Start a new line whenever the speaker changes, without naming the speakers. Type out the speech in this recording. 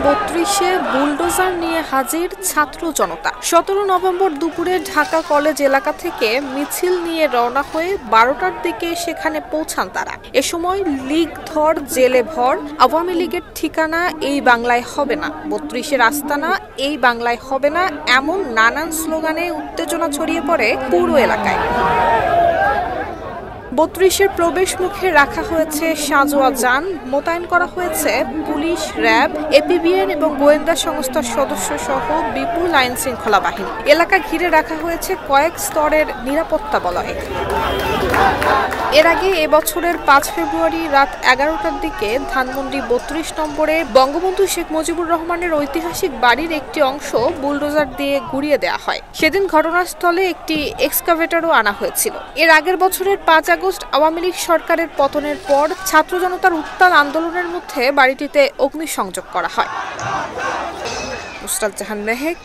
32-এ bulldozer নিয়ে হাজির ছাত্র জনতা। 17 নভেম্বর দুপুরে ঢাকা কলেজ এলাকা থেকে মিছিল নিয়ে রওনা হয়ে 12টার দিকে সেখানে পৌঁছান তারা। এ সময় লীগ ধর জেলে ভর, আওয়ামী লীগের ঠিকানা এই বাংলায় হবে না, 32-এর আস্তানা এই বাংলায় হবে না, এমন নানান স্লোগানে উত্তেজনা ছড়িয়ে পড়ে পুরো এলাকায়। 32-এর প্রবেশ মুখে রাখা হয়েছে সাঁজোয়া যান, মোতায়েন করা হয়েছে পুলিশ, র্যাব, এপিবিএন এবং গোয়েন্দা সংস্থার সদস্য সহ বিপুল আইন শৃঙ্খলা বাহিনী। এলাকা ঘিরে রাখা হয়েছে কয়েক স্তরের নিরাপত্তা বলয়। এর আগে এবছরের 5 ফেব্রুয়ারি রাত 11টার দিকে ধানমন্ডি 32 নম্বরে বঙ্গবন্ধু শেখ মুজিবুর রহমানের ঐতিহাসিক বাড়ির একটি অংশ বুলডোজার দিয়ে গুঁড়িয়ে দেওয়া হয়। সেদিন ঘটনাস্থলে একটি এক্সকাভেটরও আনা হয়েছিল। এর আগের বছরের 5 আগস্ট আওয়ামী লীগ সরকারের পতনের পর ছাত্র জনতার উত্তাল আন্দোলনের মধ্যে বাড়িটিতে অগ্নিসংযোগ করা হয়। নুসরাত জাহান মেহেক,